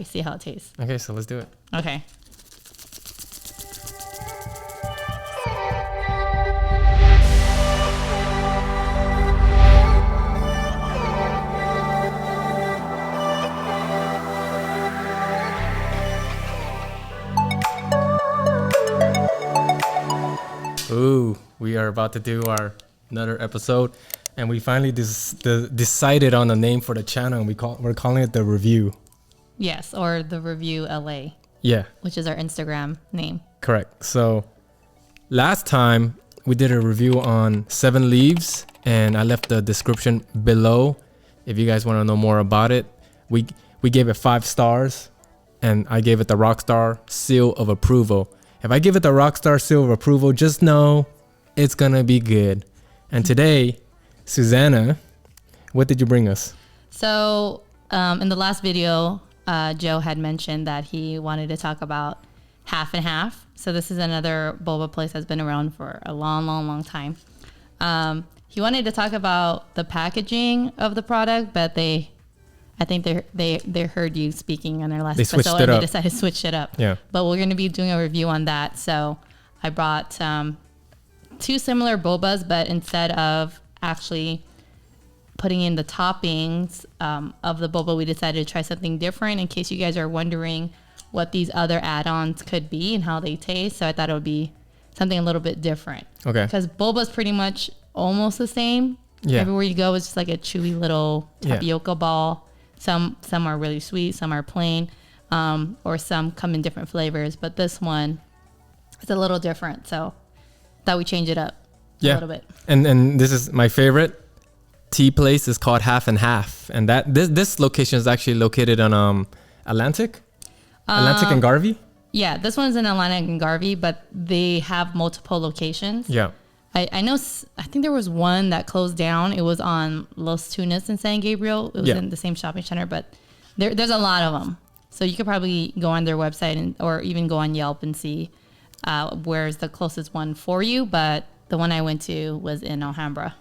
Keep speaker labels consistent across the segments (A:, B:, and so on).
A: see how it tastes.
B: Okay, so let's do it.
A: Okay.
B: Ooh, we are about to do our another episode, and we finally decided on a name for the channel, and we're calling it The Review.
A: Yes, or The Review LA.
B: Yeah,
A: which is our Instagram name.
B: correct. So last time we did a review on 7 Leaves, and I left the description below if you guys want to know more about it. We gave it 5 stars, and I gave it the Rockstar seal of approval. If I give it the Rockstar seal of approval, just know it's gonna be good. And today, Susanna, what did you bring us?
A: So in the last video, Joe had mentioned that he wanted to talk about half and half. So this is another boba place that's been around for a long time. He wanted to talk about the packaging of the product, but I think they heard you speaking on their last episode and they decided to switch it up.
B: Yeah.
A: But we're going to be doing a review on that. So I brought 2 similar bobas, but instead of actually putting in the toppings of the boba, we decided to try something different in case you guys are wondering what these other add-ons could be and how they taste. So I thought it would be something a little bit different.
B: Okay.
A: Because boba is pretty much almost the same.
B: Yeah.
A: Everywhere you go, it's just like a chewy little tapioca ball. Some are really sweet, some are plain, or some come in different flavors. But this one is a little different, so thought we change it up a little bit.
B: And this is my favorite tea place. Is called Half and Half, and this location is actually located on Atlantic and Garvey.
A: Yeah, this one's in Atlantic and Garvey, but they have multiple locations.
B: Yeah.
A: I know. I think there was one that closed down. It was on Los Tunas in San Gabriel. It was in the same shopping center, but there's a lot of them. So you could probably go on their website or even go on Yelp and see where's the closest one for you. But the one I went to was in Alhambra.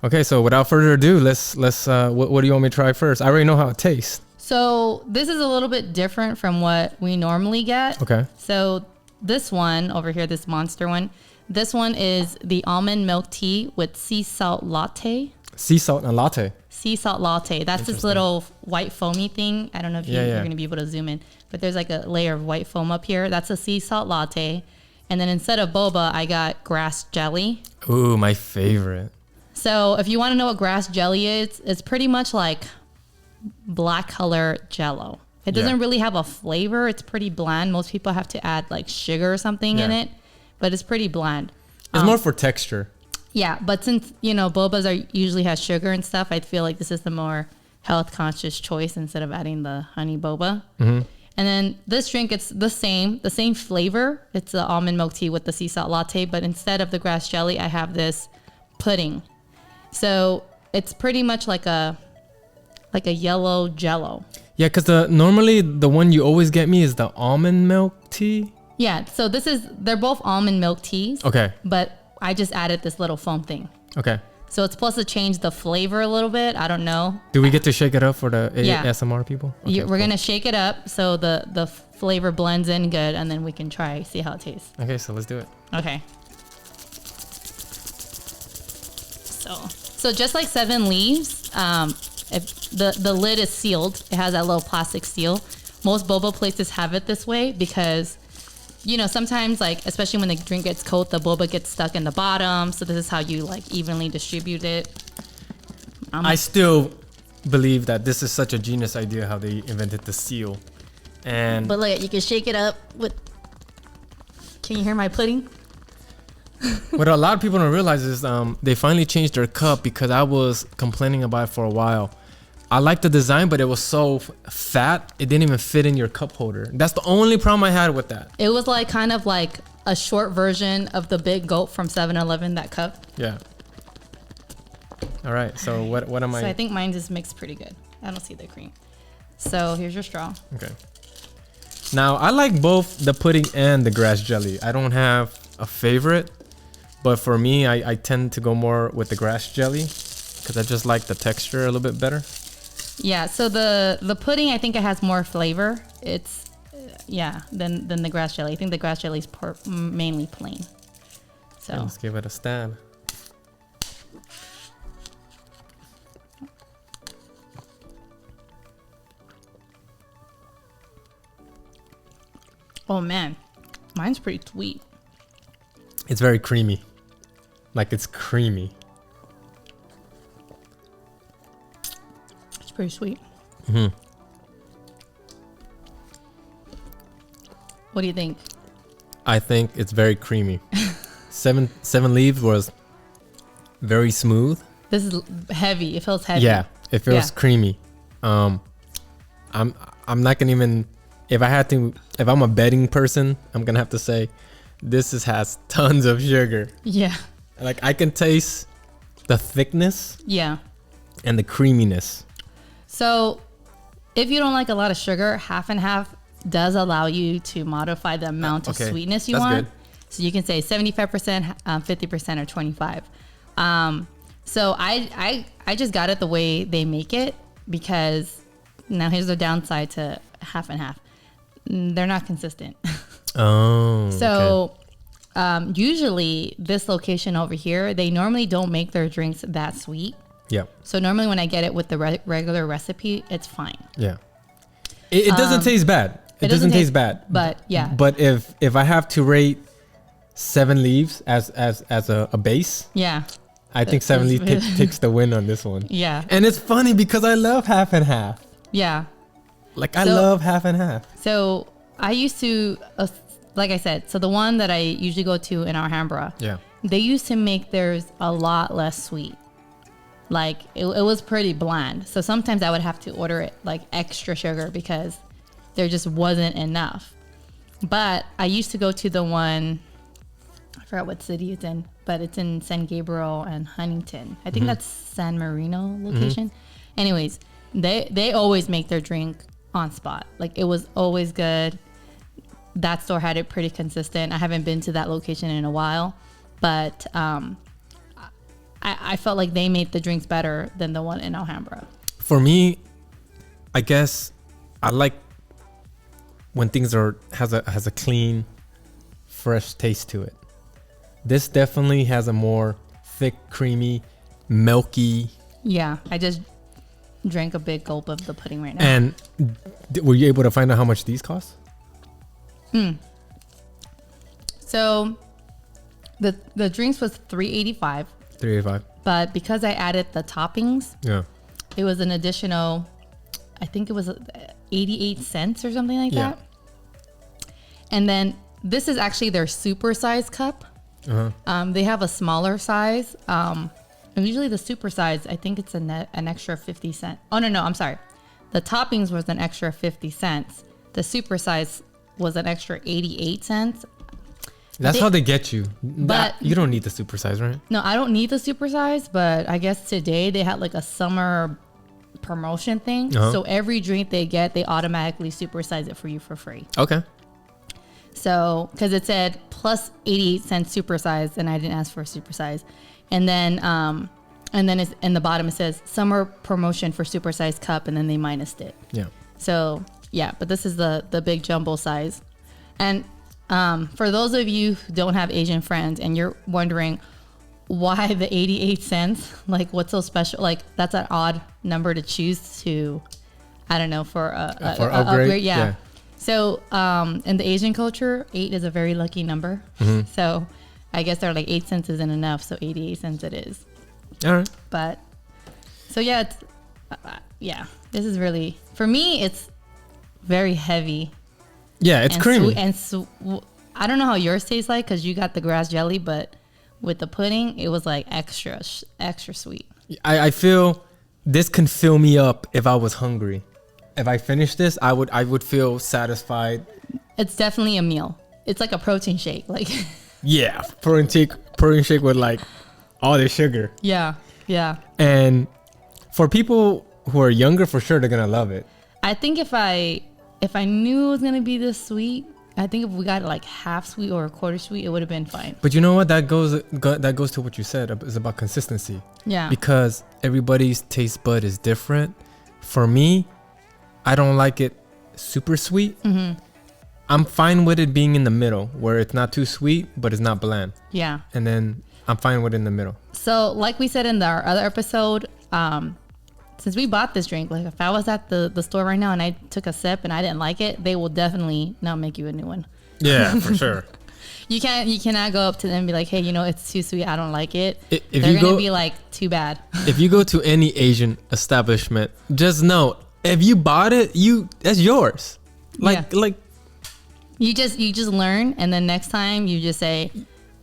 B: Okay, so without further ado, let's what do you want me to try first? I already know how it tastes.
A: So this is a little bit different from what we normally get.
B: Okay.
A: So this one over here, this monster one. This one is the almond milk tea with sea salt latte.
B: Sea salt and latte.
A: Sea salt latte. That's this little white foamy thing. I don't know if you're going to be able to zoom in, but there's like a layer of white foam up here. That's a sea salt latte. And then instead of boba, I got grass jelly.
B: Ooh, my favorite.
A: So if you want to know what grass jelly is, it's pretty much like black color Jello. It doesn't really have a flavor. It's pretty bland. Most people have to add like sugar or something in it. But it's pretty bland.
B: It's more for texture.
A: Yeah, but since, bobas usually has sugar and stuff, I feel like this is the more health conscious choice instead of adding the honey boba. Mm-hmm. And then this drink, it's the same flavor. It's the almond milk tea with the sea salt latte, but instead of the grass jelly, I have this pudding. So it's pretty much like a yellow Jello.
B: Yeah, because normally the one you always get me is the almond milk tea.
A: Yeah, so they're both almond milk teas.
B: Okay. But
A: I just added this little foam thing.
B: Okay.
A: So it's supposed to change the flavor a little bit. I don't know.
B: Do we get to shake it up for the ASMR people?
A: Okay, we're going to shake it up so the flavor blends in good, and then we can see how it tastes.
B: Okay, so let's do it.
A: Okay. So just like 7 Leaves, if the lid is sealed, it has that little plastic seal. Most boba places have it this way because sometimes, like, especially when the drink gets cold, the boba gets stuck in the bottom. So this is how you, like, evenly distribute it.
B: I still believe that this is such a genius idea how they invented the seal.
A: But look, you can shake it up with... Can you hear my pudding?
B: What a lot of people don't realize is they finally changed their cup because I was complaining about it for a while. I liked the design, but it was so fat, it didn't even fit in your cup holder. That's the only problem I had with that.
A: It was like kind of like a short version of the big gulp from 7-Eleven, that cup.
B: Yeah. All right, so what am I?
A: So I think mine just mixed pretty good. I don't see the cream. So here's your straw.
B: Okay. Now, I like both the pudding and the grass jelly. I don't have a favorite, but for me, I tend to go more with the grass jelly because I just like the texture a little bit better.
A: Yeah. So the pudding, I think it has more flavor. It's than the grass jelly. I think the grass jelly is mainly plain. So
B: let's give it a stab.
A: Oh man, mine's pretty sweet.
B: It's very creamy. Like it's creamy.
A: It's pretty sweet.
B: Mm-hmm.
A: What do you think?
B: I think it's very creamy. Seven Leaves was very smooth.
A: This is heavy. It feels heavy.
B: Yeah, it feels creamy. I'm not gonna even, if I'm a betting person, I'm gonna have to say this has tons of sugar.
A: Yeah.
B: Like I can taste the thickness.
A: Yeah.
B: And the creaminess. So
A: if you don't like a lot of sugar, half and half does allow you to modify the amount of sweetness you want. Good. So you can say 75%, 50%, or 25. So I just got it the way they make it, because now here's the downside to half and half. They're not consistent.
B: Oh.
A: So usually this location over here, they normally don't make their drinks that sweet.
B: Yeah.
A: So normally when I get it with the regular recipe, it's fine.
B: Yeah. It doesn't taste bad. It doesn't taste bad.
A: But yeah.
B: But if I have to rate 7 Leaves as a base,
A: yeah,
B: I think 7 Leaves takes the win on this one.
A: Yeah.
B: And it's funny because I love half and half.
A: Yeah.
B: Like I love half and half.
A: So I used to, like I said, so the one that I usually go to in Alhambra,
B: yeah,
A: they used to make theirs a lot less sweet. Like it was pretty bland. So sometimes I would have to order it like extra sugar because there just wasn't enough. But I used to go to the one, I forgot what city it's in, but it's in San Gabriel and Huntington. I think that's San Marino location. Anyways, they always make their drink on spot. Like it was always good. That store had it pretty consistent. I haven't been to that location in a while, but I felt like they made the drinks better than the one in Alhambra.
B: For me, I guess I like when things has a clean, fresh taste to it. This definitely has a more thick, creamy, milky.
A: Yeah, I just drank a big gulp of the pudding right now.
B: And were you able to find out how much these cost?
A: So the drinks was $3.85.
B: $3.85.
A: But because I added the toppings,
B: yeah,
A: it was an additional, I think it was 88 cents or something like that. And then this is actually their super size cup. They have a smaller size. And usually the super size, I think it's an extra 50 cents. Oh, no, I'm sorry. The toppings was an extra 50 cents. The super size was an extra 88 cents.
B: That's how they get you.
A: But
B: you don't need the super size, right?
A: No, I don't need the super size, but I guess today they had like a summer promotion thing. So every drink they get, they automatically supersize it for you for free.
B: Okay.
A: So, because it said plus 88 cents supersize, and I didn't ask for a supersize. And then it's in the bottom it says summer promotion for supersized cup, and then they minused it.
B: Yeah.
A: So yeah, but this is the big jumbo size. And for those of you who don't have Asian friends and you're wondering why the 88 cents, like what's so special? Like that's an odd number to choose to, I don't know, for a upgrade. Yeah. So in the Asian culture, 8 is a very lucky number. So I guess they're like 8 cents isn't enough. So 88 cents it is.
B: All right.
A: But so yeah, it's, this is really, for me, it's very heavy.
B: Yeah, it's creamy.
A: I don't know how yours tastes like because you got the grass jelly, but with the pudding, it was like extra sweet.
B: I feel this can fill me up if I was hungry. If I finished this, I would feel satisfied.
A: It's definitely a meal. It's like a protein shake. Like
B: yeah, protein shake with like all the sugar.
A: Yeah.
B: And for people who are younger, for sure they're gonna love it.
A: I think if I knew it was gonna be this sweet, I think if we got it like half sweet or a quarter sweet, it would have been fine.
B: But you know what? That goes to what you said. It's about consistency.
A: Yeah.
B: Because everybody's taste bud is different. For me, I don't like it super sweet. I'm fine with it being in the middle, where it's not too sweet, but it's not bland.
A: Yeah.
B: And then I'm fine with it in the middle.
A: So like we said in our other episode, since we bought this drink, like if I was at the store right now and I took a sip and I didn't like it, they will definitely not make you a new one.
B: Yeah, for sure.
A: You cannot go up to them and be like, hey, it's too sweet, I don't like it.
B: If
A: They're gonna be like, too bad.
B: If you go to any Asian establishment, just know if you bought it, that's yours. Like
A: you just learn, and then next time you just say,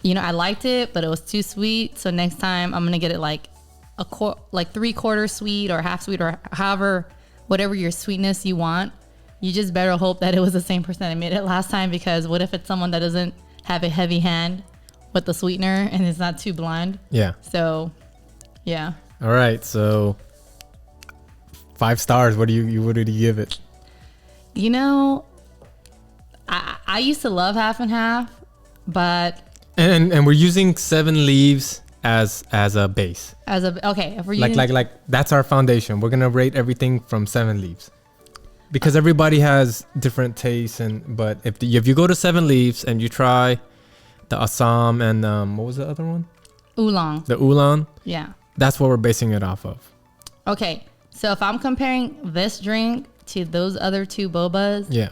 A: I liked it, but it was too sweet. So next time I'm gonna get it like like 3/4 sweet or half sweet or however, whatever your sweetness you want. You just better hope that it was the same person that made it last time, because what if it's someone that doesn't have a heavy hand with the sweetener and it's not too bland?
B: Yeah.
A: So, yeah.
B: All right. So 5 stars. What did you give it?
A: I used to love half and half, but
B: and we're using 7 Leaves as a base.
A: If we're using
B: like that's our foundation. We're gonna rate everything from 7 Leaves, because everybody has different tastes. But if you go to 7 Leaves and you try the Assam and what was the other one?
A: Oolong.
B: The Oolong.
A: Yeah.
B: That's what we're basing it off of.
A: Okay, so if I'm comparing this drink to those other 2 bobas,
B: Yeah.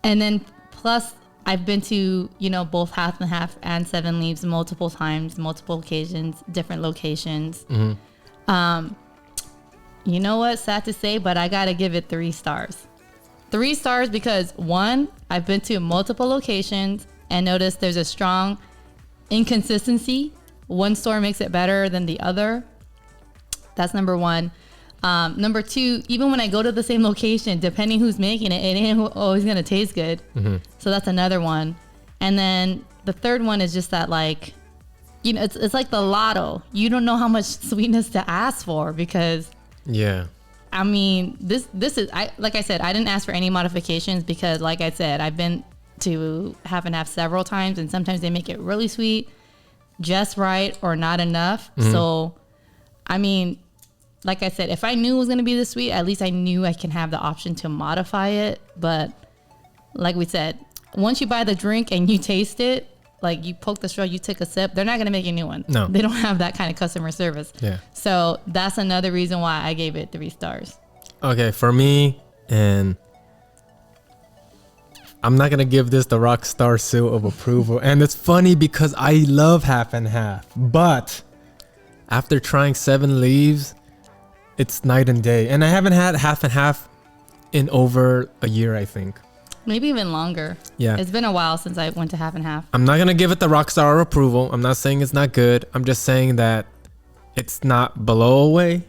A: and then plus I've been to, both half and half and 7 Leaves multiple times, multiple occasions, different locations. You know what? Sad to say, but I got to give it 3 stars. 3 stars because 1, I've been to multiple locations and noticed there's a strong inconsistency. One store makes it better than the other. That's number 1. Number 2, even when I go to the same location, depending who's making it, it ain't always going to taste good. So that's another one. And then the third one is just that, like, it's like the lotto. You don't know how much sweetness to ask for, because
B: Yeah.
A: I mean, this is, like I said, I didn't ask for any modifications because, like I said, I've been to half and half several times, and sometimes they make it really sweet, just right, or not enough. So, I mean, like I said, if I knew it was going to be this sweet, at least I knew I can have the option to modify it. But like we said, once you buy the drink and you taste it, like you poke the straw, you take a sip, they're not going to make a new one.
B: No.
A: They don't have that kind of customer service.
B: Yeah.
A: So that's another reason why I gave it 3 stars.
B: Okay, for me, and I'm not going to give this the rock star seal of approval. And it's funny because I love half and half. But after trying 7 Leaves, it's night and day. And I haven't had half and half in over a year, I think.
A: Maybe even longer.
B: Yeah.
A: It's been a while since I went to half and half.
B: I'm not going to give it the rock star approval. I'm not saying it's not good. I'm just saying that it's not below away.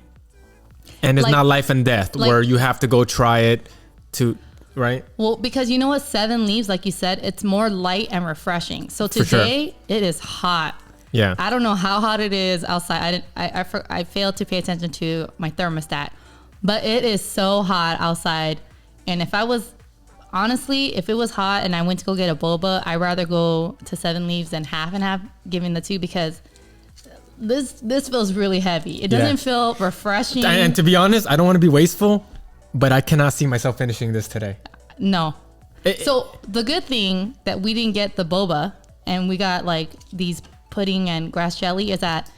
B: And it's
A: Like-
B: not life and death
A: like-
B: where you have to go try it to, right?
A: Well, because you know what? 7 Leaves, like you said, it's more light and refreshing. So
B: For sure.
A: today, it is hot.
B: Yeah.
A: I don't know how hot it is outside. I failed to pay attention to my thermostat, but it is so hot outside. And if it was hot and I went to go get a boba, I'd rather go to 7 Leaves than half and half, giving the 2, because this feels really heavy. It doesn't feel refreshing.
B: And to be honest, I don't want to be wasteful, but I cannot see myself finishing this today.
A: No. So the good thing that we didn't get the boba and we got like these pudding and grass jelly is that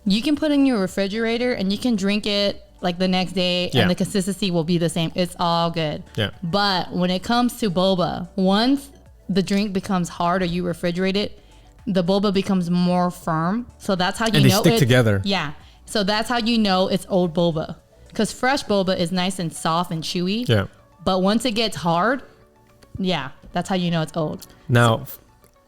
A: you can put in your refrigerator and you can drink it like the next day,
B: Yeah.
A: and the consistency will be the same. It's all good.
B: Yeah.
A: But when it comes to boba, once the drink becomes hard or you refrigerate it, the boba becomes more firm. So that's how you
B: And they
A: know
B: stick together.
A: Yeah. So that's how you know it's old boba. Because fresh boba is nice and soft and chewy.
B: Yeah.
A: But once it gets hard, yeah, that's how you know it's old.
B: Now,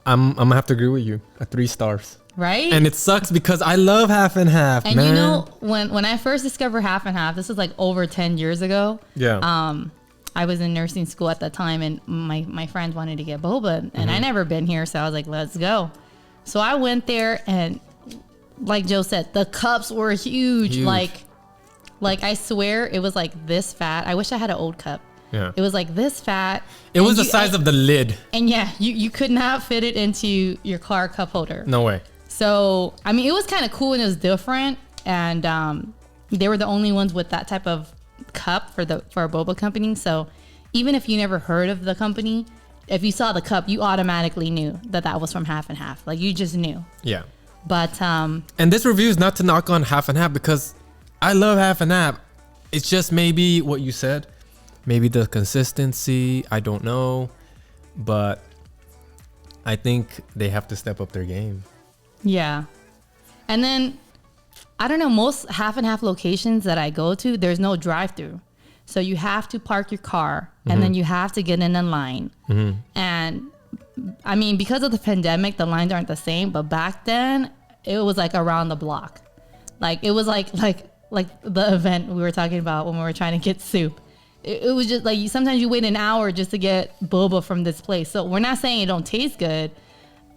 B: I'm gonna have to agree with you. 3 stars.
A: Right?
B: And it sucks because I love half and half,
A: And
B: man.
A: you know, when I first discovered half and half, this was like over 10 years ago.
B: Yeah.
A: I was in nursing school at the time, and my friends wanted to get boba, and I never been here, so I was like, let's go. So I went there, and like Joe said, the cups were huge.
B: Huge.
A: Like I swear it was like this fat. I wish I had an old cup.
B: Yeah.
A: It was like this fat.
B: It was the size of the lid.
A: And yeah, you could not fit it into your car cup holder.
B: No way.
A: So, I mean, it was kind of cool and it was different. And They were the only ones with that type of cup for a boba company. So even if you never heard of the company, if you saw the cup, you automatically knew that was from Half and Half. Like, you just knew.
B: Yeah.
A: But
B: and this review is not to knock on Half and Half, because I love Half and Half. It's just maybe what you said, maybe the consistency. I don't know, but I think they have to step up their game.
A: Yeah. And then, I don't know, most Half and Half locations that I go to, there's no drive-through. So you have to park your car, and then you have to get in a line. And I mean, because of the pandemic, the lines aren't the same. But back then, it was like around the block. Like, it was like the event we were talking about when we were trying to get soup. It was just like, sometimes you wait an hour just to get boba from this place. So we're not saying it don't taste good,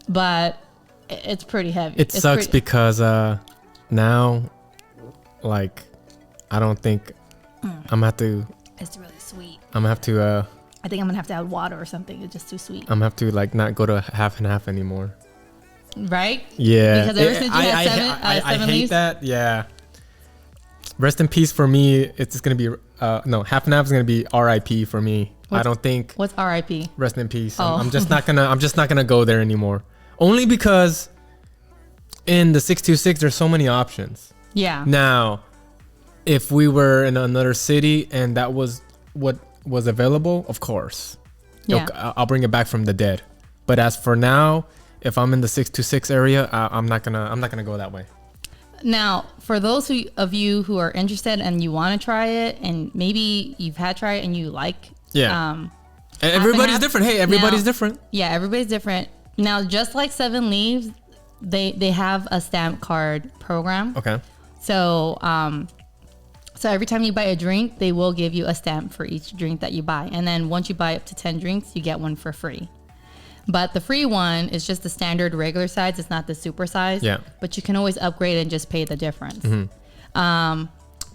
A: but it's pretty heavy.
B: It sucks because now, like, I don't think I'm gonna have to.
A: It's really sweet.
B: I'm gonna have to.
A: I think I'm gonna have to add water or something. It's just too sweet.
B: I'm gonna have to, like, not go to Half and Half anymore.
A: Right?
B: Yeah.
A: Because ever since you had
B: I
A: seven
B: hate
A: leaves?
B: that. Yeah. Rest in peace for me. It's just gonna be no, Half and Half is gonna be R.I.P. for me. I don't think.
A: What's R.I.P.?
B: Rest in peace.
A: Oh.
B: I'm just not gonna go there anymore. Only because in the 626 there's so many options.
A: Yeah.
B: Now, if we were in another city and that was what was available, of course,
A: Yeah.
B: I'll bring it back from the dead. But as for now, if I'm in the 626 area, I'm not gonna go that way.
A: Now, for those of you who are interested and you want to try it, and maybe you've had tried it and you like,
B: and everybody's different. Hey, everybody's different.
A: Yeah, everybody's different. Now, just like Seven Leaves, they have a stamp card program.
B: Okay.
A: So, so every time you buy a drink, they will give you a stamp for each drink that you buy, and then once you buy up to 10 drinks, you get one for free. But the free one is just the standard regular size. It's not the super size.
B: Yeah.
A: But you can always upgrade and just pay the difference.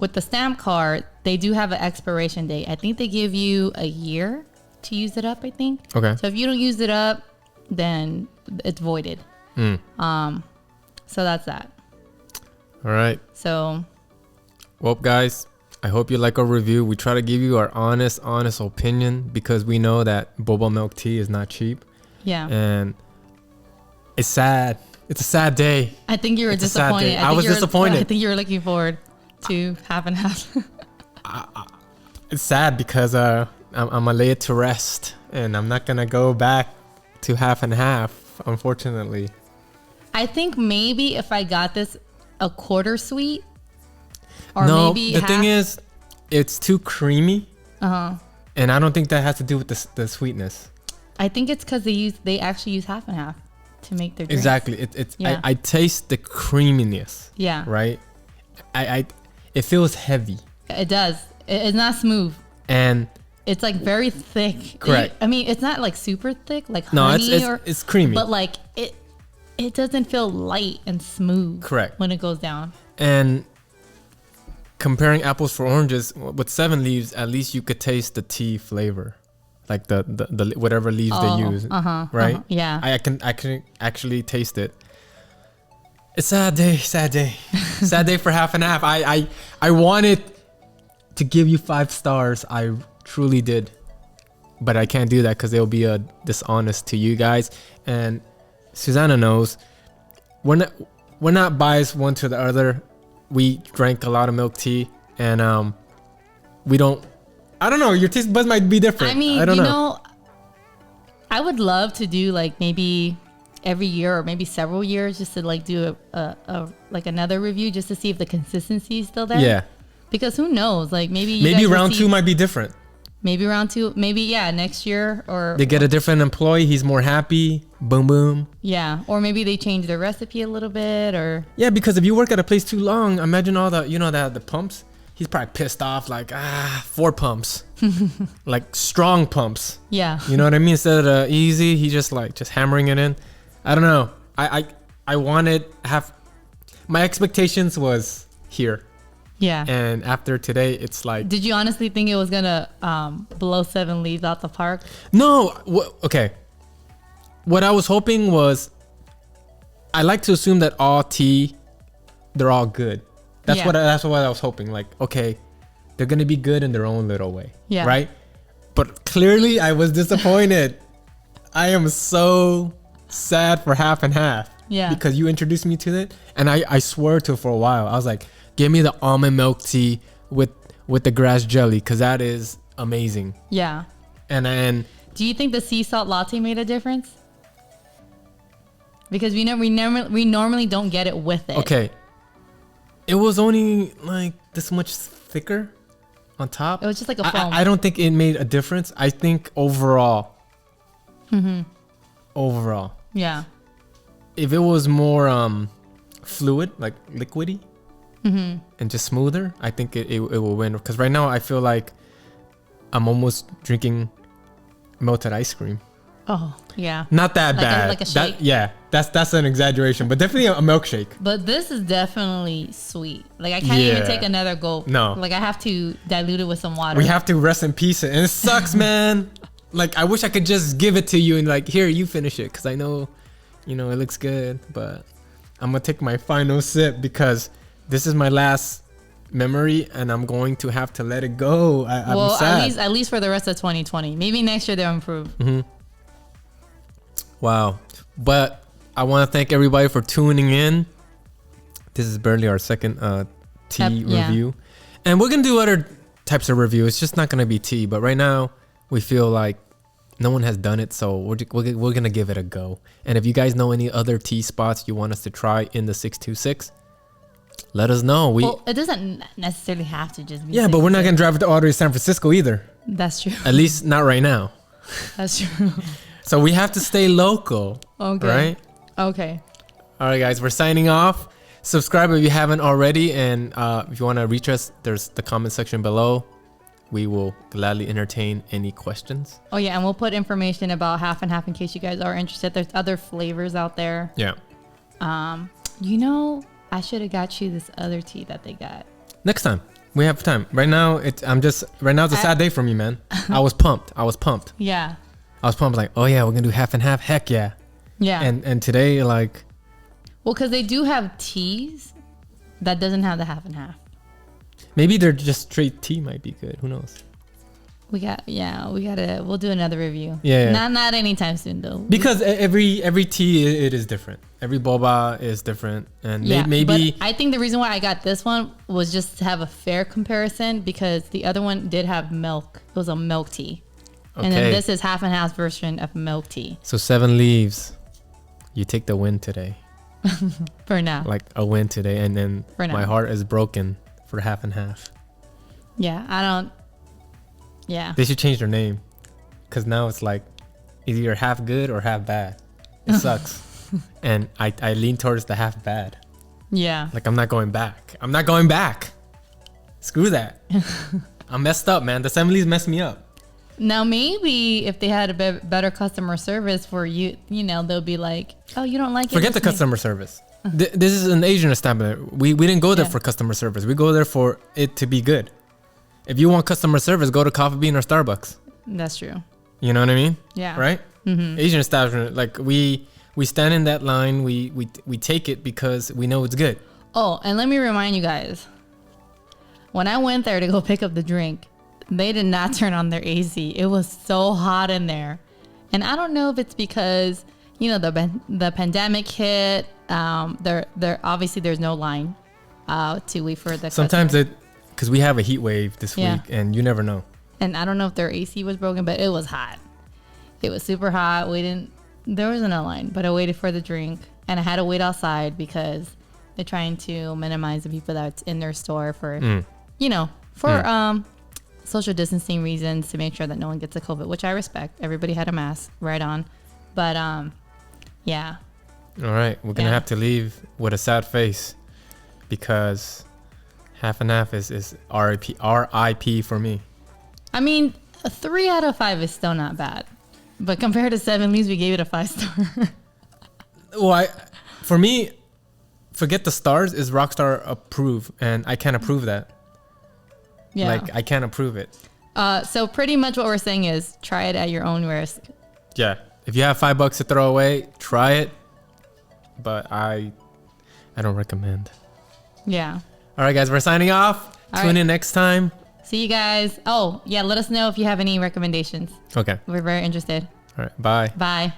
A: With the stamp card, they do have an expiration date. I think they give you a year to use it up, I think.
B: Okay.
A: So if you don't use it up, then it's voided. So that's that.
B: All right.
A: So.
B: Well, guys, I hope you like our review. We try to give you our honest opinion, because we know that boba milk tea is not cheap.
A: Yeah.
B: And it's sad. It's a sad day.
A: I think you were disappointed.
B: I was disappointed.
A: I think you were looking forward to Half and Half.
B: It's sad because I'm gonna lay it to rest, and I'm not gonna go back to Half and Half, unfortunately.
A: I think maybe if I got this a quarter sweet, or
B: no,
A: maybe
B: the
A: half.
B: thing is, it's too creamy.
A: And
B: I don't think that has to do with the sweetness.
A: I think it's because they actually use Half and Half to make their drinks.
B: Exactly. I taste the creaminess.
A: Yeah.
B: Right. It feels heavy.
A: It does. It's not smooth.
B: And
A: it's like very thick.
B: Correct.
A: I mean, it's not like super thick, like
B: no,
A: honey
B: it's creamy.
A: But like it doesn't feel light and smooth.
B: Correct.
A: When it goes down.
B: And comparing apples for oranges, with Seven Leaves, at least you could taste the tea flavor, like the whatever leaves they use. Right.
A: Yeah.
B: I can actually taste it. It's sad day sad day for Half and Half. I wanted to give you 5 stars. I truly did, but I can't do that because it'll be dishonest to you guys. And Susanna knows we're not biased one to the other. We drank a lot of milk tea, and we don't. I don't know. Your taste buds might be different.
A: I mean,
B: I don't know.
A: I would love to do like maybe every year or maybe several years, just to like do a like another review, just to see if the consistency is still there.
B: Yeah.
A: Because who knows? Like maybe
B: round 2 might be different.
A: Maybe round 2. Maybe next year, or
B: they get a different employee. He's more happy. Boom boom.
A: Yeah, or maybe they change their recipe a little bit, or
B: yeah. Because if you work at a place too long, imagine all the the pumps. He's probably pissed off. Like 4 pumps, like strong pumps.
A: Yeah.
B: You know what I mean? Instead of easy, he just hammering it in. I don't know. I wanted my expectations was here.
A: Yeah.
B: And after today, it's like.
A: Did you honestly think it was gonna blow Seven Leaves out the park?
B: No. Okay. What I was hoping was, I like to assume that all tea, they're all good. That's what I was hoping. Like, okay, they're gonna be good in their own little way.
A: Yeah.
B: Right. But clearly, I was disappointed. I am so sad for half and half.
A: Yeah.
B: Because you introduced me to it, and I swore to it for a while. I was like, give me the almond milk tea with the grass jelly, because that is amazing.
A: Yeah.
B: And then,
A: do you think the sea salt latte made a difference? Because we normally don't get it with it.
B: okay, it was only like this much thicker on top.
A: It was just like a foam.
B: I don't think it made a difference. I think overall,
A: Yeah.
B: if it was more fluid, like liquidy, and just smoother, I think it will win. Because right now I feel like I'm almost drinking melted ice cream.
A: Oh, yeah.
B: Not that bad.
A: Like a shake?
B: That's an exaggeration, but definitely a milkshake.
A: But this is definitely sweet. Like, I can't even take another gulp.
B: No.
A: Like, I have to dilute it with some water.
B: We have to rest in peace. And it sucks, man. Like, I wish I could just give it to you and like, here, you finish it. Because I know, it looks good. But I'm going to take my final sip because this is my last memory and I'm going to have to let it go. I'm sad.
A: At least for the rest of 2020. Maybe next year they'll improve.
B: Wow. But I want to thank everybody for tuning in. This is barely our second tea review. And we're going to do other types of review. It's just not going to be tea. But right now, we feel like no one has done it. So we're going to give it a go. And if you guys know any other tea spots you want us to try in the 626, let us know.
A: Well, it doesn't necessarily have to just be.
B: Yeah, but we're not going to drive all the way to San Francisco either.
A: That's true.
B: At least not right now.
A: That's true.
B: So we have to stay local.
A: Okay.
B: Right?
A: Okay.
B: All right, guys, we're signing off. Subscribe if you haven't already. And if you want to reach us, there's the comment section below. We will gladly entertain any questions.
A: Oh, yeah. And we'll put information about half and half in case you guys are interested. There's other flavors out there.
B: Yeah.
A: I should have got you this other tea that they got.
B: Next time. We have time. Right now, it's a sad day for me, man. I was pumped.
A: Yeah.
B: I was pumped, like, oh yeah, we're gonna do half and half. Heck yeah.
A: Yeah.
B: And today, like,
A: well, because they do have teas that doesn't have the half and half.
B: Maybe they're just straight tea might be good. Who knows?
A: We'll do another review.
B: Yeah.
A: Not anytime soon though.
B: Because every tea it is different. Every boba is different, and maybe.
A: But I think the reason why I got this one was just to have a fair comparison because the other one did have milk. It was a milk tea. Okay. And then this is half and half version of milk tea.
B: So 7 leaves. You take the win today.
A: For now.
B: Like a win today. And then my heart is broken for half and half.
A: Yeah,
B: They should change their name. Because now it's like either half good or half bad. It sucks. And I lean towards the half bad.
A: Yeah.
B: Like I'm not going back. Screw that. I'm messed up, man. The 7 leaves messed me up.
A: Now, maybe if they had a better customer service for you, they'll be like, oh, you don't like it?
B: Forget the customer service. This is an Asian establishment. We didn't go there for customer service. We go there for it to be good. If you want customer service, go to Coffee Bean or Starbucks.
A: That's true.
B: You know what I mean?
A: Yeah.
B: Right? Mm-hmm. Asian establishment, like we stand in that line. We take it because we know it's good.
A: Oh, and let me remind you guys. When I went there to go pick up the drink, they did not turn on their AC. It was so hot in there. And I don't know if it's because, the pandemic hit. There obviously there's no line to wait for the
B: Sometimes because we have a heat wave this week and you never know.
A: And I don't know if their AC was broken, but it was hot. It was super hot. There wasn't a line, but I waited for the drink and I had to wait outside because they're trying to minimize the people that's in their store for, social distancing reasons to make sure that no one gets a COVID, which I respect. Everybody had a mask right on. But, yeah.
B: All right. We're going to have to leave with a sad face because half and half is RIP for me. I
A: mean, a 3 out of 5 is still not bad. But compared to 7 leaves, we gave it a 5-star.
B: Well, for me, forget the stars is Rockstar approved, and I can't approve that. Yeah. Like, I can't approve it.
A: So pretty much what we're saying is try it at your own risk.
B: Yeah. If you have $5 to throw away, try it. But I don't recommend.
A: Yeah.
B: All right, guys, we're signing off.
A: All
B: Tune
A: right.
B: in next time.
A: See you guys. Oh, yeah, let us know if you have any recommendations.
B: Okay.
A: We're very interested.
B: All right. Bye.
A: Bye.